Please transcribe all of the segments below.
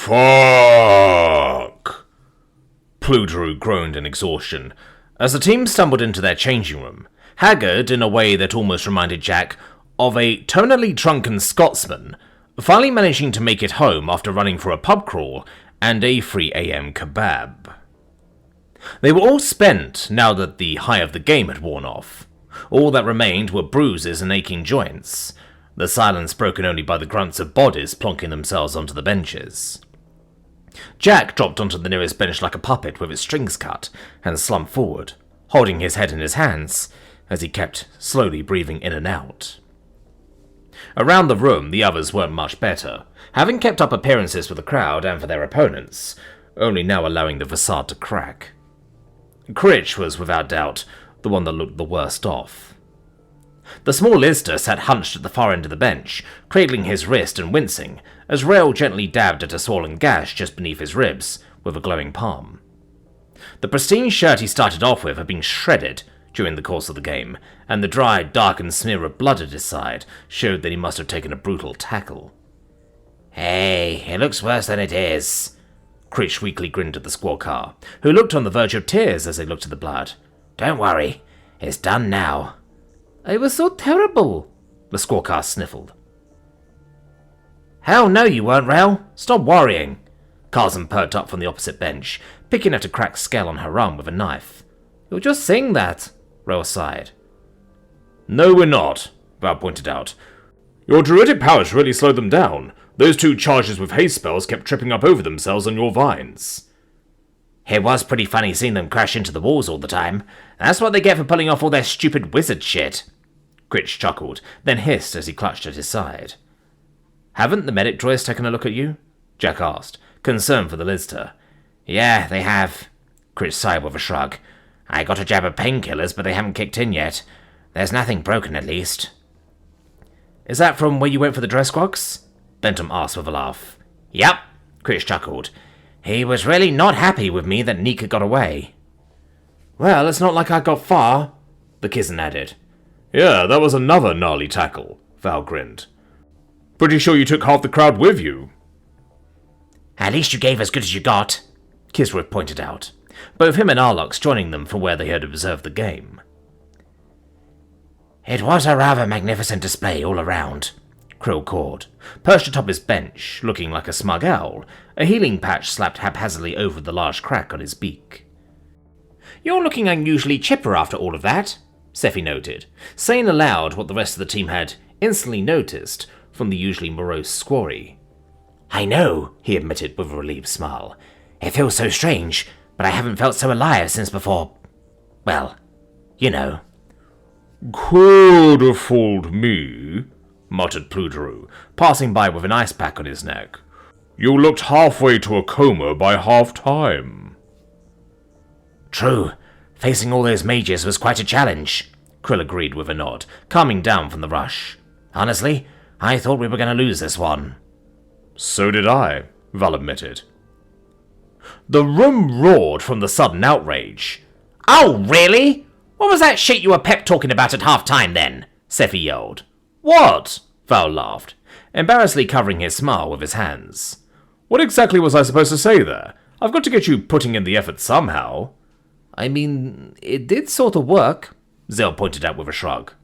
Fuck! Pludru groaned in exhaustion as the team stumbled into their changing room, haggard in a way that almost reminded Jack of a tonally drunken Scotsman finally managing to make it home after running for a pub crawl and a 3 AM kebab. They were all spent now that the high of the game had worn off. All that remained were bruises and aching joints, the silence broken only by the grunts of bodies plonking themselves onto the benches. Jack dropped onto the nearest bench like a puppet with its strings cut and slumped forward, holding his head in his hands as he kept slowly breathing in and out. Around the room, the others weren't much better, having kept up appearances for the crowd and for their opponents, only now allowing the facade to crack. Critch was without doubt the one that looked the worst off. The small Lister sat hunched at the far end of the bench, cradling his wrist and wincing, as Rail gently dabbed at a swollen gash just beneath his ribs with a glowing palm. The pristine shirt he started off with had been shredded during the course of the game, and the dry, darkened smear of blood at his side showed that he must have taken a brutal tackle. "Hey, it looks worse than it is," Critch weakly grinned at the squad car, who looked on the verge of tears as they looked at the blood. "Don't worry, it's done now." "It was so terrible," the squad car sniffled. "Hell no you weren't, Rail. Stop worrying." Carson perked up from the opposite bench, picking at a cracked scale on her arm with a knife. "You were just saying that," Rail sighed. "No, we're not," Val pointed out. "Your druidic powers really slowed them down. Those 2 charges with haste spells kept tripping up over themselves on your vines." "It was pretty funny seeing them crash into the walls all the time. That's what they get for pulling off all their stupid wizard shit." Critch chuckled, then hissed as he clutched at his side. "Haven't the medic droids taken a look at you?" Jack asked, concerned for the Lister. "Yeah, they have." Critch sighed with a shrug. "I got a jab of painkillers, but they haven't kicked in yet. There's nothing broken, at least." "Is that from where you went for the dress quogs?" Bentham asked with a laugh. "Yep," Critch chuckled. "He was really not happy with me that Nika got away." "Well, it's not like I got far," the Kizzen added. "Yeah, that was another gnarly tackle," Val grinned. "Pretty sure you took half the crowd with you." "At least you gave as good as you got," Kisworth pointed out, both him and Arlux joining them from where they had observed the game. "It was a rather magnificent display all around," Krill cawed, perched atop his bench, looking like a smug owl, a healing patch slapped haphazardly over the large crack on his beak. "You're looking unusually chipper after all of that," Scifi noted, saying aloud what the rest of the team had instantly noticed from the usually morose Squarry. "I know," he admitted with a relieved smile. "It feels so strange, but I haven't felt so alive since before... well, you know." "Could have fooled me," muttered Pludru, passing by with an ice pack on his neck. "You looked halfway to a coma by half-time." "True. Facing all those mages was quite a challenge," Krill agreed with a nod, calming down from the rush. "Honestly, I thought we were going to lose this one." "So did I," Val admitted. The room roared from the sudden outrage. "Oh, really? What was that shit you were pep-talking about at half-time, then?" Scifi yelled. "What?" Val laughed, embarrassedly covering his smile with his hands. "What exactly was I supposed to say there? I've got to get you putting in the effort somehow." "I mean, it did sort of work," Zell pointed out with a shrug.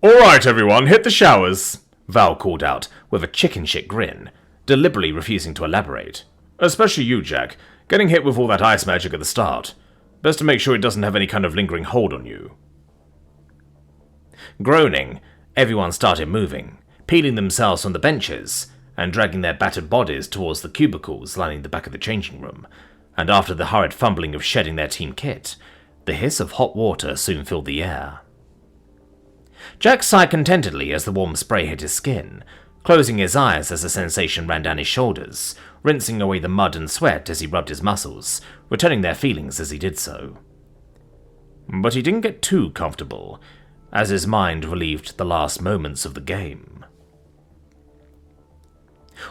"Alright everyone, hit the showers," Val called out with a chicken shit grin, deliberately refusing to elaborate. "Especially you, Jack, getting hit with all that ice magic at the start. Best to make sure it doesn't have any kind of lingering hold on you." Groaning, everyone started moving, peeling themselves from the benches, and dragging their battered bodies towards the cubicles lining the back of the changing room, and after the hurried fumbling of shedding their team kit, the hiss of hot water soon filled the air. Jack sighed contentedly as the warm spray hit his skin, closing his eyes as the sensation ran down his shoulders, rinsing away the mud and sweat as he rubbed his muscles, returning their feelings as he did so. But he didn't get too comfortable, as his mind relieved the last moments of the game.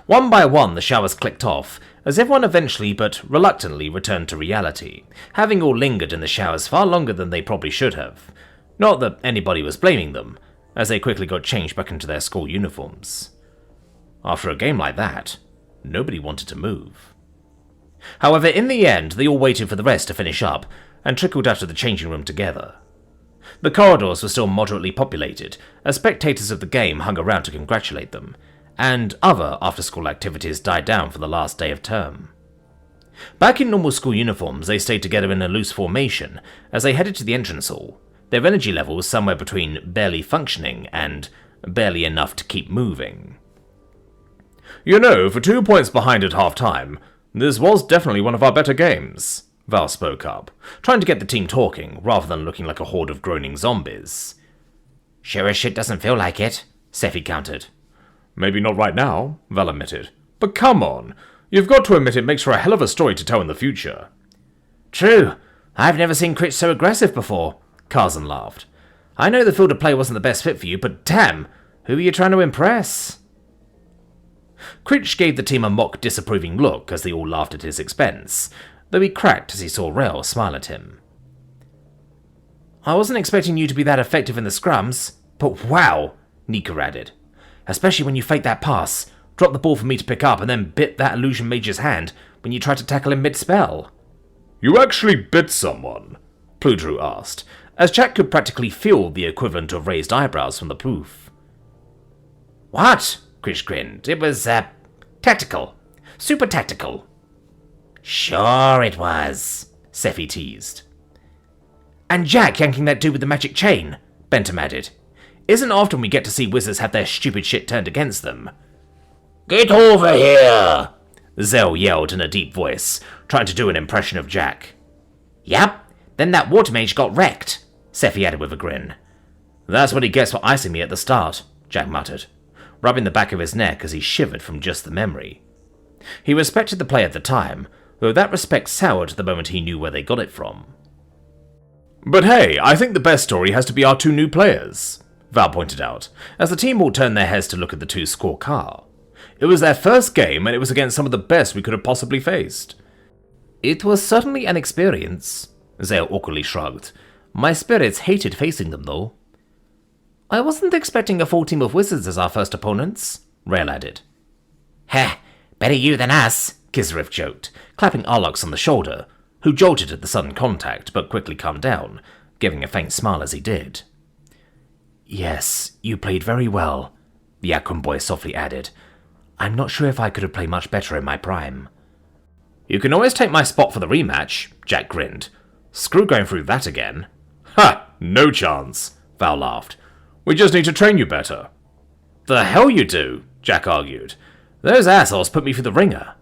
One by one the showers clicked off, as everyone eventually but reluctantly returned to reality, having all lingered in the showers far longer than they probably should have. Not that anybody was blaming them, as they quickly got changed back into their school uniforms. After a game like that, nobody wanted to move. However, in the end, they all waited for the rest to finish up and trickled out of the changing room together. The corridors were still moderately populated, as spectators of the game hung around to congratulate them, and other after-school activities died down for the last day of term. Back in normal school uniforms, they stayed together in a loose formation as they headed to the entrance hall, their energy levels somewhere between barely functioning and barely enough to keep moving. You know, for 2 points behind at half-time, this was definitely one of our better games, Val spoke up, trying to get the team talking rather than looking like a horde of groaning zombies. Sure as shit doesn't feel like it, Scifi countered. Maybe not right now, Val admitted. But come on, you've got to admit it makes for a hell of a story to tell in the future. True. I've never seen Critch so aggressive before, Karzan laughed. I know the field of play wasn't the best fit for you, but damn, who are you trying to impress? Critch gave the team a mock disapproving look as they all laughed at his expense, though he cracked as he saw Rel smile at him. I wasn't expecting you to be that effective in the scrums, but wow, Nika added. Especially when you faked that pass, dropped the ball for me to pick up, and then bit that illusion mage's hand when you tried to tackle him mid-spell. You actually bit someone? Pludru asked, as Jack could practically feel the equivalent of raised eyebrows from the poof. What? Critch grinned. It was, tactical. Super tactical. Sure it was, Scifi teased. And Jack yanking that dude with the magic chain, Bentham added. Isn't often we get to see wizards have their stupid shit turned against them. Get over here! Zell yelled in a deep voice, trying to do an impression of Jack. Yep, then that water mage got wrecked, Scifi added with a grin. That's what he gets for icing me at the start, Jack muttered, rubbing the back of his neck as he shivered from just the memory. He respected the play at the time, though that respect soured the moment he knew where they got it from. But hey, I think the best story has to be our 2 new players, Val pointed out, as the team all turned their heads to look at the 2 scorecard. It was their first game, and it was against some of the best we could have possibly faced. It was certainly an experience, Zale awkwardly shrugged. My spirits hated facing them, though. I wasn't expecting a full team of wizards as our first opponents, Rael added. Heh, better you than us, Kisrif joked, clapping Arlux on the shoulder, who jolted at the sudden contact but quickly calmed down, giving a faint smile as he did. Yes, you played very well, the Akron boy softly added. I'm not sure if I could have played much better in my prime. You can always take my spot for the rematch, Jack grinned. Screw going through that again. Ha! No chance, Val laughed. We just need to train you better. The hell you do, Jack argued. Those assholes put me through the ringer.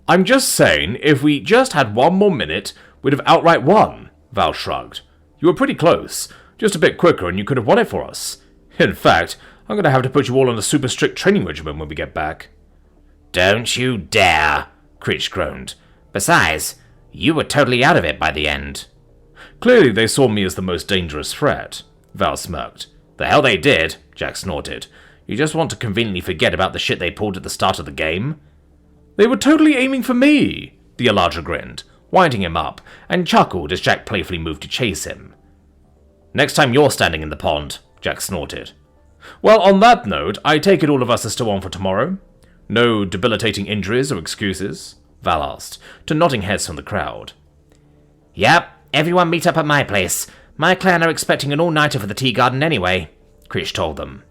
I'm just saying, if we just had 1 more minute, we'd have outright won, Val shrugged. You were pretty close, just a bit quicker and you could have won it for us. In fact, I'm going to have to put you all on a super strict training regimen when we get back. Don't you dare, Critch groaned. Besides, you were totally out of it by the end. Clearly they saw me as the most dangerous threat, Val smirked. The hell they did, Jack snorted. You just want to conveniently forget about the shit they pulled at the start of the game? They were totally aiming for me, the Eladra grinned, winding him up, and chuckled as Jack playfully moved to chase him. Next time you're standing in the pond, Jack snorted. Well, on that note, I take it all of us are still on for tomorrow? No debilitating injuries or excuses? Val asked, to nodding heads from the crowd. Yep, everyone meet up at my place. My clan are expecting an all-nighter for the tea garden anyway, Critch told them.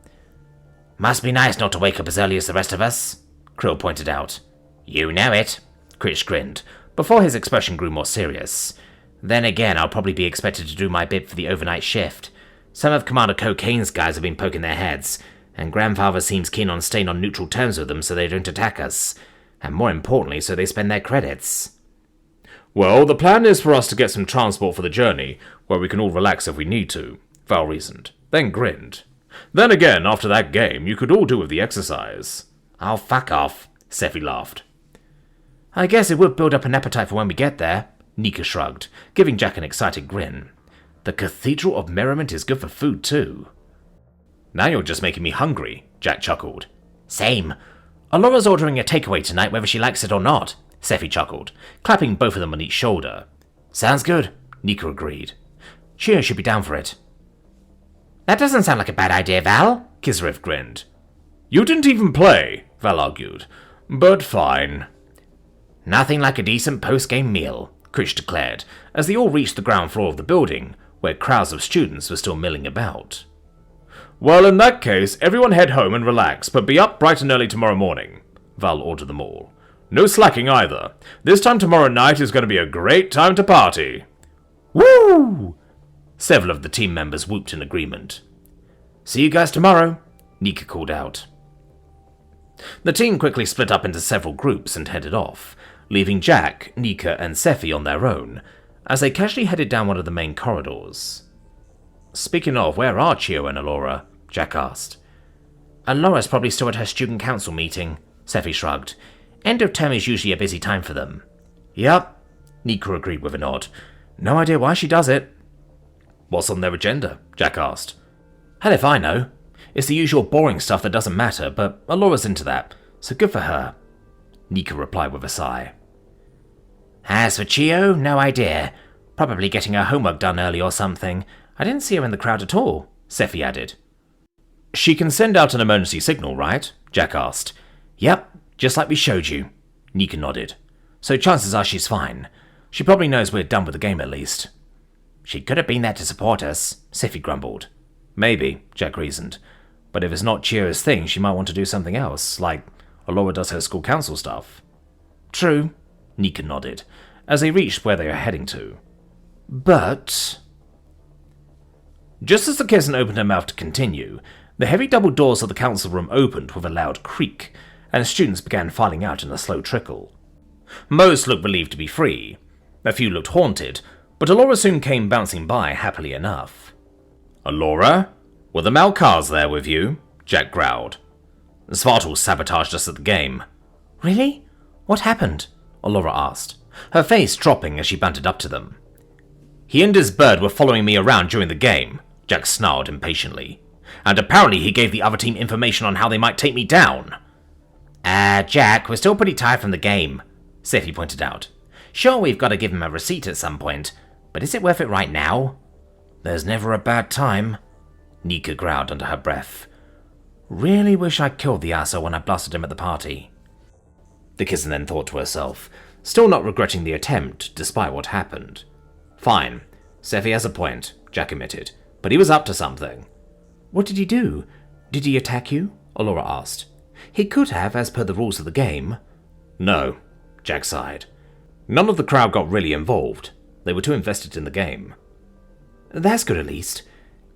Must be nice not to wake up as early as the rest of us, Krill pointed out. You know it, Critch grinned, before his expression grew more serious. Then again, I'll probably be expected to do my bit for the overnight shift. Some of Commander Cocaine's guys have been poking their heads, and Grandfather seems keen on staying on neutral terms with them so they don't attack us. And more importantly, so they spend their credits. Well, the plan is for us to get some transport for the journey, where we can all relax if we need to, Val reasoned, then grinned. Then again, after that game, you could all do with the exercise. Oh, fuck off, Scifi laughed. I guess it would build up an appetite for when we get there, Nika shrugged, giving Jack an excited grin. The Cathedral of Merriment is good for food, too. Now you're just making me hungry, Jack chuckled. Same. Alora's ordering a takeaway tonight whether she likes it or not, Scifi chuckled, clapping both of them on each shoulder. Sounds good, Nika agreed. Chia should be down for it. That doesn't sound like a bad idea, Val, Kisriff grinned. You didn't even play, Val argued. but fine. Nothing like a decent post-game meal, Krish declared, as they all reached the ground floor of the building, where crowds of students were still milling about. Well, in that case, everyone head home and relax, but be up bright and early tomorrow morning, Val ordered them all. No slacking either. This time tomorrow night is going to be a great time to party. Woo! Several of the team members whooped in agreement. See you guys tomorrow, Nika called out. The team quickly split up into several groups and headed off, leaving Jack, Nika, and Scifi on their own, as they casually headed down one of the main corridors. Speaking of, where are Chio and Alora? Jack asked. Alora's probably still at her student council meeting, Scifi shrugged. End of term is usually a busy time for them. Yup, Nika agreed with a nod. No idea why she does it. What's on their agenda? Jack asked. Hell if I know. It's the usual boring stuff that doesn't matter, but Alora's into that, so good for her, Nika replied with a sigh. As for Chio, no idea. Probably getting her homework done early or something. I didn't see her in the crowd at all, Scifi added. She can send out an emergency signal, right? Jack asked. Yep, just like we showed you, Nika nodded. So chances are she's fine. She probably knows we're done with the game at least. She could have been there to support us, Scifi grumbled. Maybe, Jack reasoned. But if it's not Chio's thing, she might want to do something else, like Alora does her school council stuff. True, Nika nodded, as they reached where they were heading to. But... Just as the kitten opened her mouth to continue, the heavy double doors of the council room opened with a loud creak, and students began filing out in a slow trickle. Most looked relieved to be free. A few looked haunted, but Alora soon came bouncing by happily enough. Alora? Were the Malkars there with you? Jack growled. Spartawolf sabotaged us at the game. Really? What happened? Alora asked, her face dropping as she bantered up to them. He and his bird were following me around during the game, Jack snarled impatiently. And apparently he gave the other team information on how they might take me down. Jack, we're still pretty tired from the game, Scifi pointed out. Sure, we've got to give him a receipt at some point, but is it worth it right now? There's never a bad time, Nika growled under her breath. Really wish I killed the asshole when I blasted him at the party. The kitten then thought to herself, still not regretting the attempt despite what happened. Fine, Scifi has a point, Jack admitted, but he was up to something. What did he do? Did he attack you? Alora asked. He could have, as per the rules of the game. No, Jack sighed. None of the crowd got really involved. They were too invested in the game. That's good at least.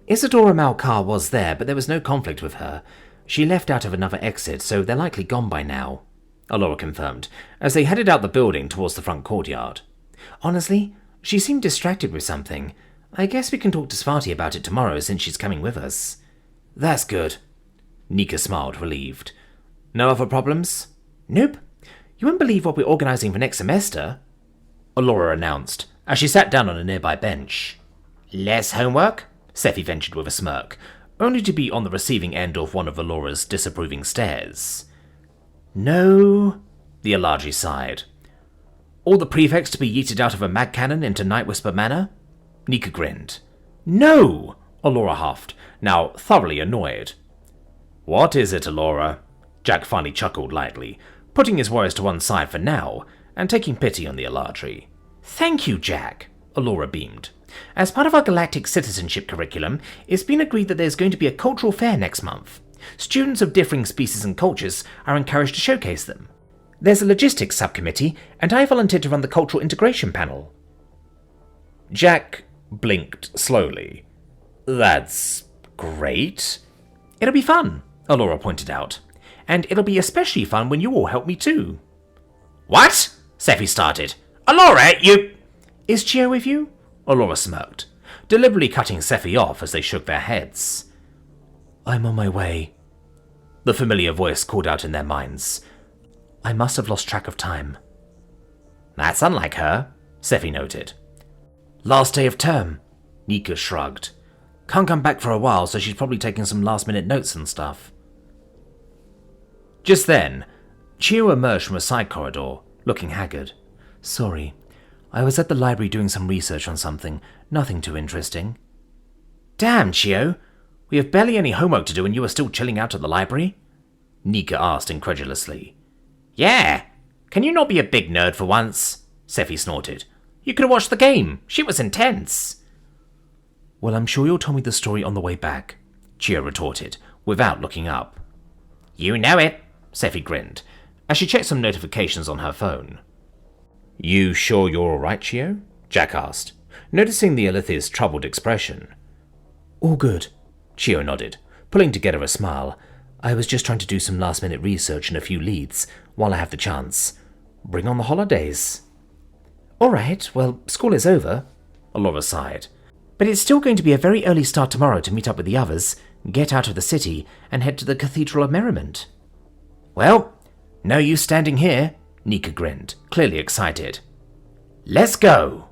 Isadora Malkar was there, but there was no conflict with her. She left out of another exit, so they're likely gone by now, Alora confirmed, as they headed out the building towards the front courtyard. Honestly, she seemed distracted with something. I guess we can talk to Sparty about it tomorrow since she's coming with us. That's good. Nika smiled, relieved. No other problems? Nope. You won't believe what we're organising for next semester, Alora announced, as she sat down on a nearby bench. Less homework? Scifi ventured with a smirk, only to be on the receiving end of one of Alora's disapproving stares. No, the Aladri sighed. All the prefects to be yeeted out of a mag cannon into Night Whisper Manor? Nika grinned. No, Alora huffed, now thoroughly annoyed. What is it, Alora? Jack finally chuckled lightly, putting his worries to one side for now, and taking pity on the Aladri. Thank you, Jack, Alora beamed. As part of our Galactic citizenship curriculum, it's been agreed that there's going to be a cultural fair next month. Students of differing species and cultures are encouraged to showcase them. There's a logistics subcommittee, and I volunteered to run the cultural integration panel. Jack blinked slowly. That's great. It'll be fun, Alora pointed out. And it'll be especially fun when you all help me too. What? Scifi started. Alora, you... Is Chio with you? Alora smirked, deliberately cutting Scifi off as they shook their heads. I'm on my way, the familiar voice called out in their minds. I must have lost track of time. That's unlike her, Scifi noted. Last day of term, Nika shrugged. Can't come back for a while, so she's probably taking some last-minute notes and stuff. Just then, Chio emerged from a side corridor, looking haggard. Sorry, I was at the library doing some research on something, nothing too interesting. Damn, Chio, we have barely any homework to do and you are still chilling out at the library? Nika asked incredulously. Yeah. Can you not be a big nerd for once? Scifi snorted. You could have watched the game. Shit was intense. Well, I'm sure you'll tell me the story on the way back, Chio retorted, without looking up. You know it, Scifi grinned, as she checked some notifications on her phone. You sure you're alright, Chio? Jack asked, noticing the Elithir's troubled expression. All good, Chio nodded, pulling together a smile. I was just trying to do some last-minute research and a few leads, while I have the chance. Bring on the holidays. Alright, well, school is over, Alora sighed. But it's still going to be a very early start tomorrow to meet up with the others, get out of the city, and head to the Cathedral of Merriment. Well, no use standing here, Nika grinned, clearly excited. Let's go!